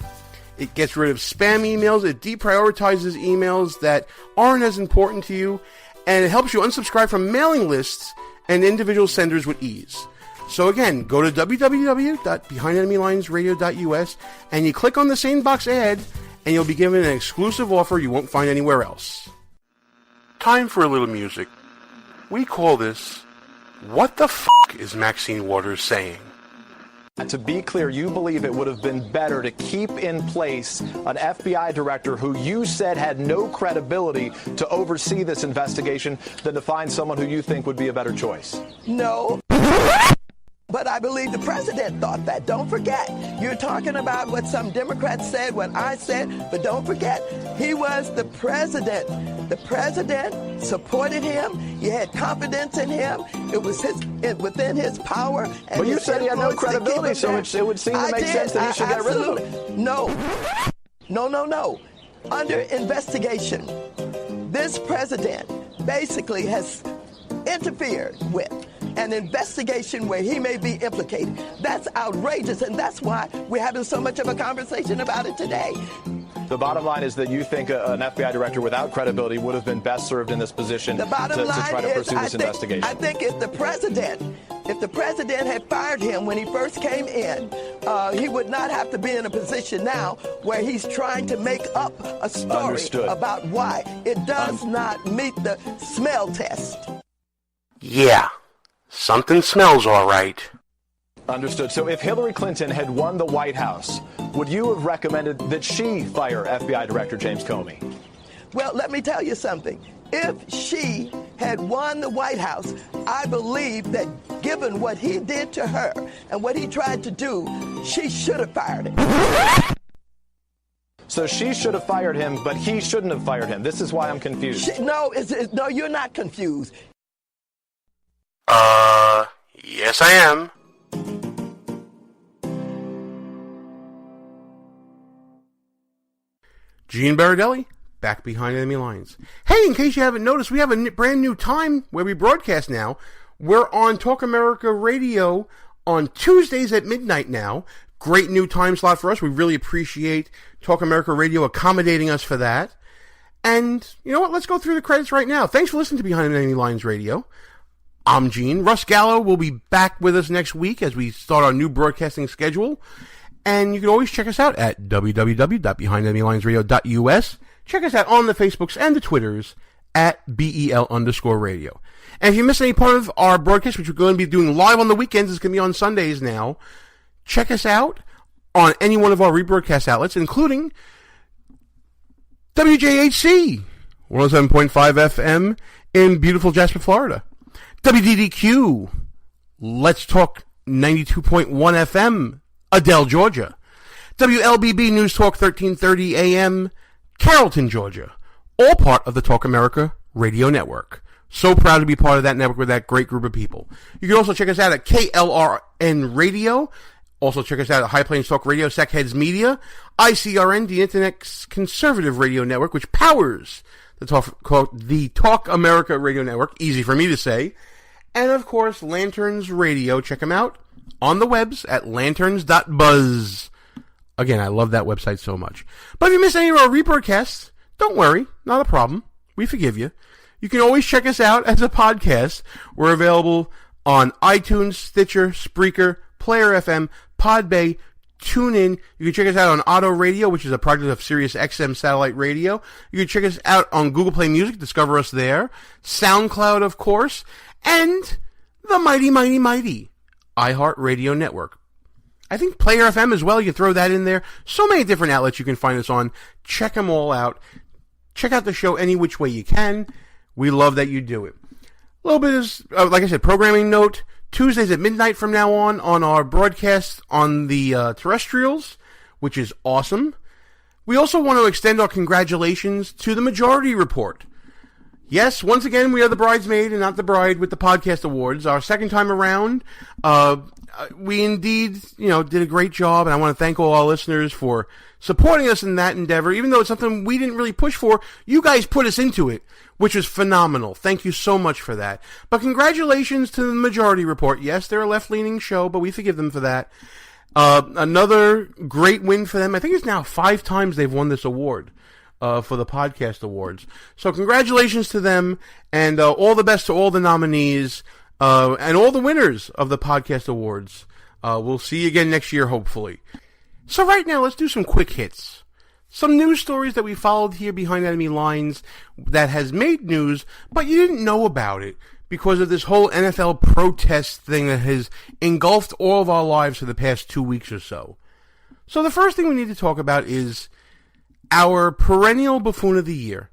It gets rid of spam emails, it deprioritizes emails that aren't as important to you, and it helps you unsubscribe from mailing lists and individual senders with ease. So again, go to www.behindenemylinesradio.us and you click on the SaneBox ad and you'll be given an exclusive offer you won't find anywhere else. Time for a little music. We call this, What the F*** is Maxine Waters Saying? To be clear, you believe it would have been better to keep in place an FBI director who you said had no credibility to oversee this investigation than to find someone who you think would be a better choice? No. But I believe the president thought that. Don't forget. You're talking about what some Democrats said, what I said, but don't forget, he was the president. The president supported him. You had confidence in him. It was within his power. And but you said he had no credibility, so it would seem to make sense that he should get rid of him. No. Under investigation, this president basically has interfered with an investigation where he may be implicated. That's outrageous, and that's why we're having so much of a conversation about it today. The bottom line is that you think an FBI director without credibility would have been best served in this position to try to pursue this investigation. I think if the president had fired him when he first came in, he would not have to be in a position now where he's trying to make up a story about why. It does not meet the smell test. Yeah, something smells all right. Understood. So if Hillary Clinton had won the White House, would you have recommended that she fire FBI Director James Comey? Well, let me tell you something. If she had won the White House, I believe that given what he did to her and what he tried to do, she should have fired him. So she should have fired him, but he shouldn't have fired him. This is why I'm confused. No, you're not confused. Yes, I am. Gene Baradelli, back behind enemy lines. Hey, in case you haven't noticed, we have a brand new time where we broadcast now. We're on Talk America Radio on Tuesdays at midnight now. Great new time slot for us. We really appreciate Talk America Radio accommodating us for that. And you know what? Let's go through the credits right now. Thanks for listening to Behind Enemy Lines Radio. I'm Gene. Russ Gallo will be back with us next week as we start our new broadcasting schedule. And you can always check us out at www.behindenemylinesradio.us. Check us out on the Facebooks and the Twitters at BEL_radio. And if you miss any part of our broadcast, which we're going to be doing live on the weekends, it's going to be on Sundays now, check us out on any one of our rebroadcast outlets, including WJHC 107.5 FM in beautiful Jasper, Florida. WDDQ, Let's Talk 92.1 FM, Adele, Georgia. WLBB News Talk 1330 AM, Carrollton, Georgia. All part of the Talk America Radio Network. So proud to be part of that network with that great group of people. You can also check us out at KLRN Radio. Also check us out at High Plains Talk Radio, Sackheads Media, ICRN, the Internet's conservative radio network, which powers the Talk America Radio Network. Easy for me to say. And, of course, Lanterns Radio. Check them out on the webs at lanterns.buzz. Again, I love that website so much. But if you miss any of our rebroadcasts, don't worry. Not a problem. We forgive you. You can always check us out as a podcast. We're available on iTunes, Stitcher, Spreaker, Player FM, Podbay, TuneIn. You can check us out on Auto Radio, which is a project of Sirius XM satellite radio. You can check us out on Google Play Music. Discover us there. SoundCloud, of course. And the mighty iHeartRadio Network. I think Player FM as well. You can throw that in there. So many different outlets you can find us on. Check them all out. Check out the show any which way you can. We love that you do it. A little bit is, like I said, programming note. Tuesdays at midnight from now on our broadcast on the terrestrials, which is awesome. We also want to extend our congratulations to the Majority Report. Yes, once again, we are the bridesmaid and not the bride with the podcast awards. Our second time around, we indeed, did a great job, and I want to thank all our listeners for supporting us in that endeavor. Even though it's something we didn't really push for, you guys put us into it, which was phenomenal. Thank you so much for that. But congratulations to the Majority Report. Yes, they're a left-leaning show, but we forgive them for that. Another great win for them. I think it's now 5 times they've won this award. For the podcast awards. So congratulations to them, and all the best to all the nominees, and all the winners of the podcast awards. We'll see you again next year, hopefully. So right now, let's do some quick hits. Some news stories that we followed here behind enemy lines that has made news, but you didn't know about it because of this whole NFL protest thing that has engulfed all of our lives for the past 2 weeks or so. So the first thing we need to talk about is our perennial buffoon of the year,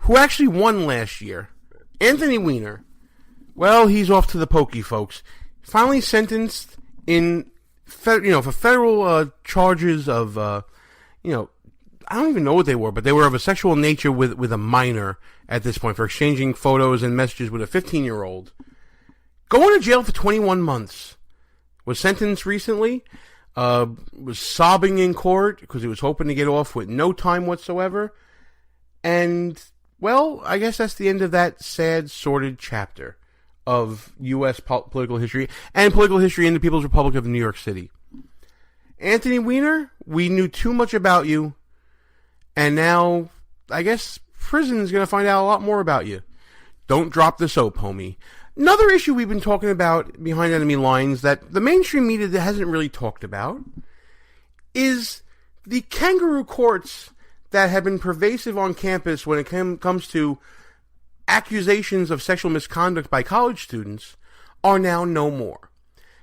who actually won last year, Anthony Weiner. Well, he's off to the pokey, folks. finally sentenced in, for federal charges of, I don't even know what they were, but they were of a sexual nature with a minor at this point for exchanging photos and messages with a 15-year-old. Going to jail for 21 months. Was sentenced recently. Was sobbing in court because he was hoping to get off with no time whatsoever. And, well, I guess that's the end of that sad, sordid chapter of U.S. political history and political history in the People's Republic of New York City. Anthony Weiner, we knew too much about you, and now, I guess, prison's going to find out a lot more about you. Don't drop the soap, homie. Another issue we've been talking about behind enemy lines that the mainstream media hasn't really talked about is the kangaroo courts that have been pervasive on campus when it comes to accusations of sexual misconduct by college students are now no more.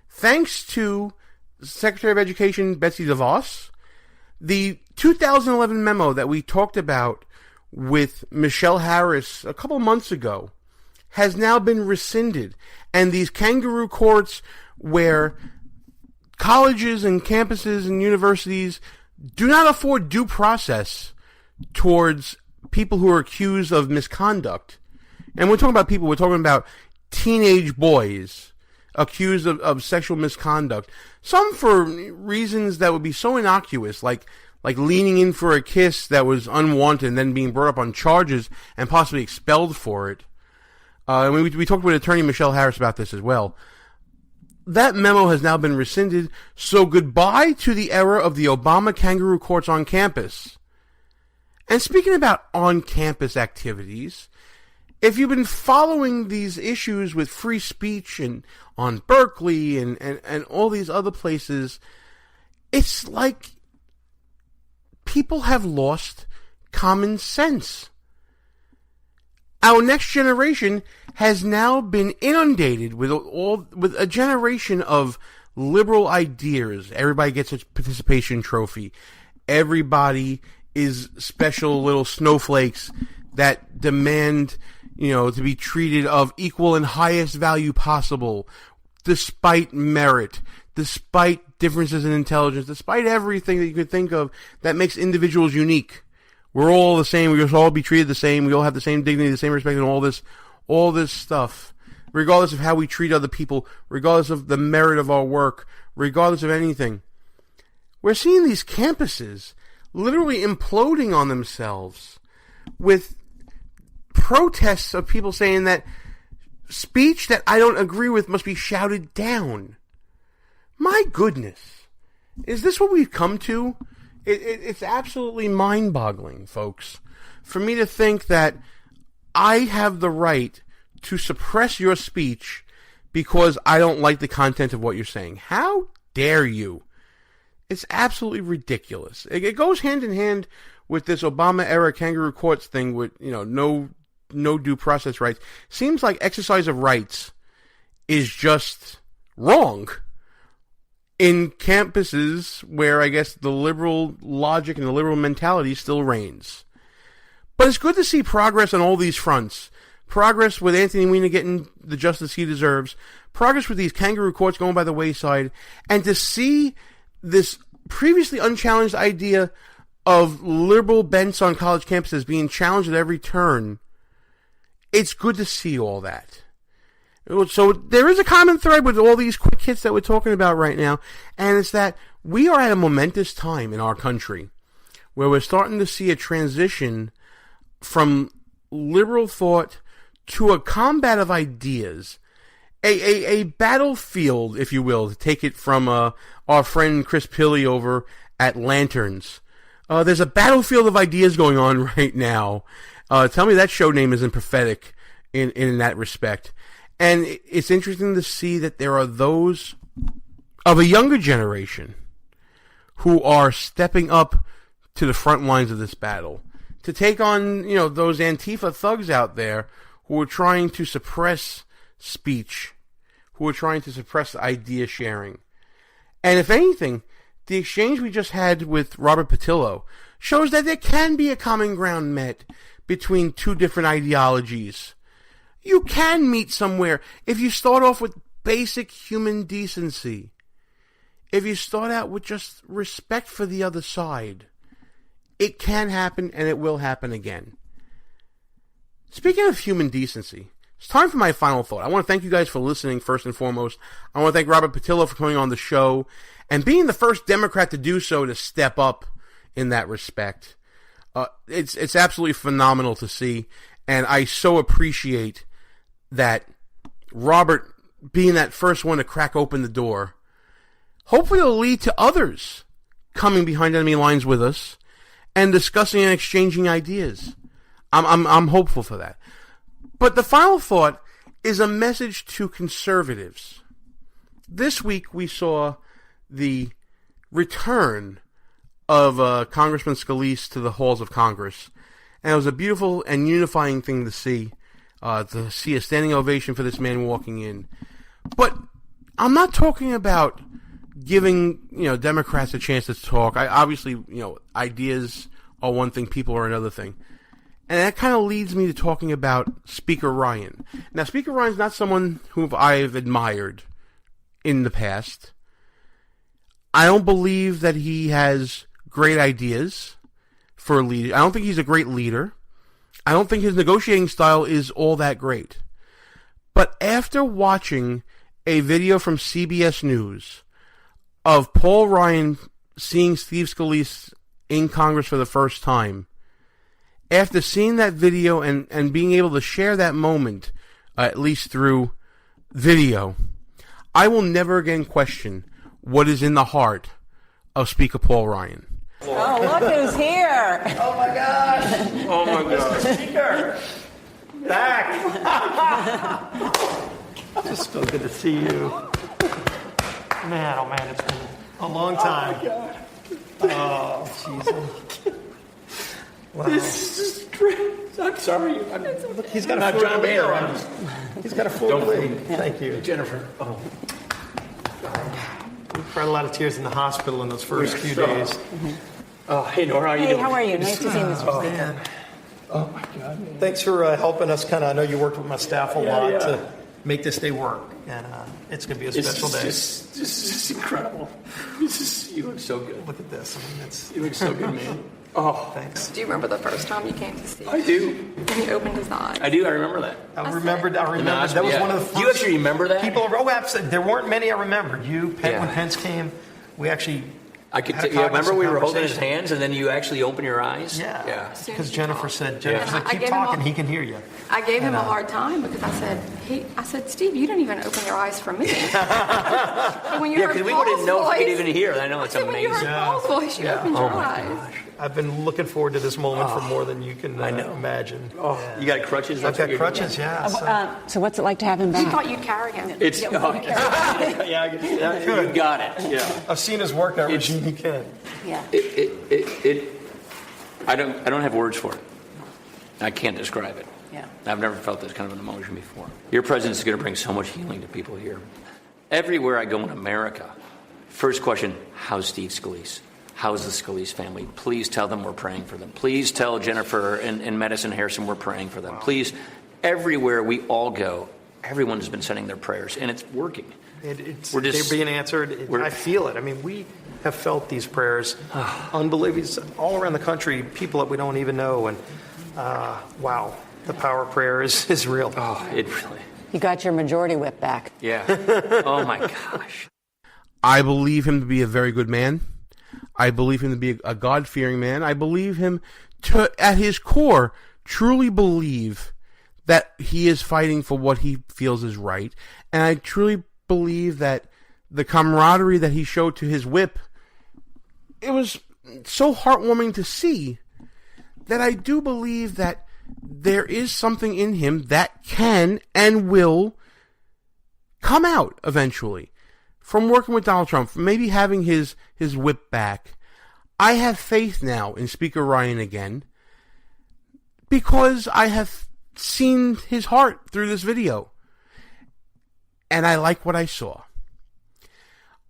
Thanks to Secretary of Education Betsy DeVos, the 2011 memo that we talked about with Michelle Harris a couple months ago has now been rescinded, and these kangaroo courts where colleges and campuses and universities do not afford due process towards people who are accused of misconduct. And we're talking about people, we're talking about teenage boys accused of sexual misconduct. Some for reasons that would be so innocuous, like leaning in for a kiss that was unwanted and then being brought up on charges and possibly expelled for it. We talked with attorney Michelle Harris about this as well. That memo has now been rescinded, so goodbye to the era of the Obama kangaroo courts on campus. And speaking about on-campus activities, if you've been following these issues with free speech and on Berkeley and all these other places, it's like people have lost common sense. Our next generation has now been inundated with a generation of liberal ideas. Everybody gets a participation trophy. Everybody is special little snowflakes that demand, to be treated of equal and highest value possible, despite merit, despite differences in intelligence, despite everything that you could think of that makes individuals unique. We're all the same. We just all be treated the same. We all have the same dignity, the same respect, and all this stuff. Regardless of how we treat other people, regardless of the merit of our work, regardless of anything. We're seeing these campuses literally imploding on themselves with protests of people saying that speech that I don't agree with must be shouted down. My goodness. Is this what we've come to? It's absolutely mind-boggling, folks, for me to think that I have the right to suppress your speech because I don't like the content of what you're saying. How dare you? It's absolutely ridiculous. It goes hand in hand with this Obama-era kangaroo courts thing with, no due process rights. Seems like exercise of rights is just wrong in campuses where I guess the liberal logic and the liberal mentality still reigns. But it's good to see progress on all these fronts. Progress with Anthony Weiner getting the justice he deserves. Progress with these kangaroo courts going by the wayside. And to see this previously unchallenged idea of liberal bents on college campuses being challenged at every turn. It's good to see all that. So there is a common thread with all these quick hits that we're talking about right now, and it's that we are at a momentous time in our country where we're starting to see a transition from liberal thought to a combat of ideas, a battlefield, if you will, to take it from our friend Chris Pilley over at Lanterns. There's a battlefield of ideas going on right now. Tell me that show name isn't prophetic in that respect. And it's interesting to see that there are those of a younger generation who are stepping up to the front lines of this battle to take on, those Antifa thugs out there who are trying to suppress speech, who are trying to suppress idea sharing. And if anything, the exchange we just had with Robert Patillo shows that there can be a common ground met between two different ideologies. You can meet somewhere. If you start off with basic human decency, if you start out with just respect for the other side, it can happen and it will happen again. Speaking of human decency, it's time for my final thought. I want to thank you guys for listening first and foremost. I want to thank Robert Patillo for coming on the show and being the first Democrat to do so, to step up in that respect. It's absolutely phenomenal to see, and I so appreciate that Robert being that first one to crack open the door. Hopefully it'll lead to others coming behind enemy lines with us and discussing and exchanging ideas. I'm hopeful for that. But the final thought is a message to conservatives. This week we saw the return of Congressman Scalise to the halls of Congress, and it was a beautiful and unifying thing to see a standing ovation for this man walking in. But I'm not talking about giving Democrats a chance to talk. Obviously, ideas are one thing, people are another thing. And that kind of leads me to talking about Speaker Ryan. Now, Speaker Ryan's not someone who I've admired in the past. I don't believe that he has great ideas for a leader. I don't think he's a great leader. I don't think his negotiating style is all that great. But after watching a video from CBS News of Paul Ryan seeing Steve Scalise in Congress for the first time, after seeing that video and being able to share that moment, at least through video, I will never again question what is in the heart of Speaker Paul Ryan. Oh, look who's here. Oh, my gosh. Oh, my God. Speaker. Back. Just so good to see you. Man, oh, man, it's been a long time. Oh, Jesus. Wow. This is great. I'm sorry. Look, he's got a full John Mayer. He's got a full lead. Thank you. Jennifer. Oh. We cried a lot of tears in the hospital in those first few days. Mm-hmm. Oh, hey, Nora, how are you doing? Hey, how are you? Nice to see you, Mr. Speaker. Oh, my God. Thanks for helping us I know you worked with my staff a lot to make this day work. And it's going to be a special day. This is just incredible. You look so good. Look at this. You look so good, man. Oh, thanks. Do you remember the first time you came to Steve? I do. And he opened his eyes. I do. I remember that. I remember. That was one of the first. You actually remember that? People. Oh, absolutely. There weren't many I remembered. When Pence came, we actually. I could. Remember we were holding his hands, and then you actually open your eyes. Yeah. Because Jennifer said, "Keep talking. He can hear you." I gave him a hard time because I said, Steve, you didn't even open your eyes for me. When you heard because we Paul's wouldn't know voice, if we could even hear. I know it's amazing. When you heard Paul's voice, you opened your eyes. Gosh. I've been looking forward to this moment for more than you can imagine. Oh, you got crutches? I've got crutches. Yeah. So what's it like to have him back? He thought you'd carry him. It's you got it. Yeah. I've seen his workout regime. He can. Yeah. I don't have words for it. I can't describe it. Yeah. I've never felt this kind of an emotion before. Your presence is going to bring so much healing to people here. Everywhere I go in America, first question, how's Steve Scalise? How's the Scalise family? Please tell them we're praying for them. Please tell Jennifer and Madison Harrison we're praying for them. Please, everywhere we all go, everyone has been sending their prayers, and it's working. They're being answered. I feel it. I mean, we have felt these prayers. Unbelievable. All around the country, people that we don't even know. And wow, the power of prayer is real. Oh, it really. You got your majority whip back. Yeah. Oh, my gosh. I believe him to be a very good man. I believe him to be a God-fearing man. I believe him to, at his core, truly believe that he is fighting for what he feels is right. And I truly believe that the camaraderie that he showed to his whip, it was so heartwarming to see that I do believe that there is something in him that can and will come out eventually. From working with Donald Trump, from maybe having his whip back, I have faith now in Speaker Ryan again because I have seen his heart through this video. And I like what I saw.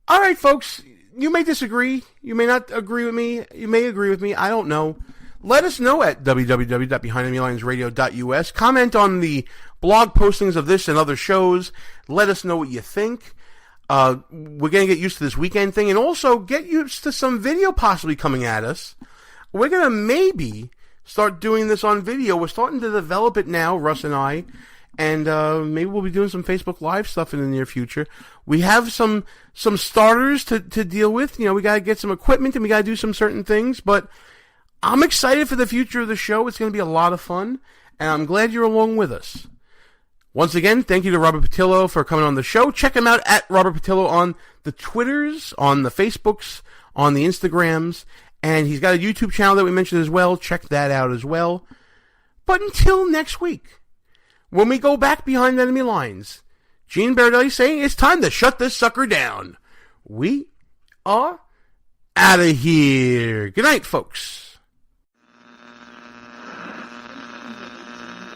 All right, folks, you may disagree. You may not agree with me. You may agree with me. I don't know. Let us know at www.BehindEnemyLinesRadio.us. Comment on the blog postings of this and other shows. Let us know what you think. We're going to get used to this weekend thing, and also get used to some video possibly coming at us. We're going to maybe start doing this on video. We're starting to develop it now, Russ and I, and maybe we'll be doing some Facebook Live stuff in the near future. We have some starters to deal with. You know, we got to get some equipment and we got to do some certain things, but I'm excited for the future of the show. It's going to be a lot of fun, and I'm glad you're along with us. Once again, thank you to Robert Patillo for coming on the show. Check him out at Robert Patillo on the Twitters, on the Facebooks, on the Instagrams, and he's got a YouTube channel that we mentioned as well. Check that out as well. But until next week, when we go back behind enemy lines, Gene Baradelli saying it's time to shut this sucker down. We are out of here. Good night, folks.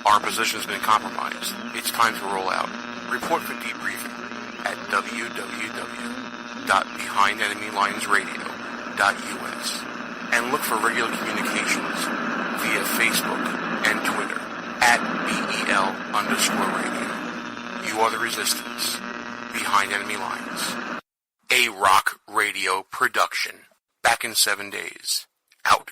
Our position's been compromised. It's time to roll out. Report for debriefing at www.behindenemylinesradio.us and look for regular communications via Facebook and Twitter at BEL_radio. You are the resistance. Behind Enemy Lines. A Rock Radio production. Back in 7 days. Out.